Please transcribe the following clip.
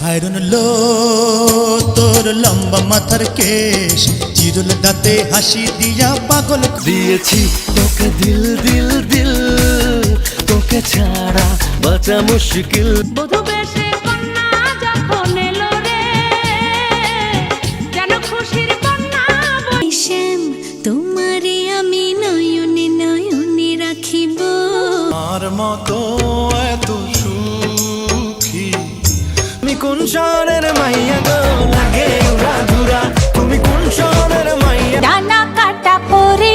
হায়রন লো তোর লম্বা মাথার কেশ, চিরুল দাঁতে হাসি দিয়া পাগল দিয়েছি তোকে দিল দিল দিল, তোকে ছাড়া বাঁচা মুশকিল। বধূ বেশে কন্যা যখন এলো রে, যেন খুশির বন্যা শ্যাম তোমারে আমি নয়নে নয়নে রাখিব। আর মতো এত সুখী তুমি কোন শহরের মাইয়া গো, লাগে উড়া ধুরা তুমি কোন শহরের মাইয়া। ডানা কাটা পরে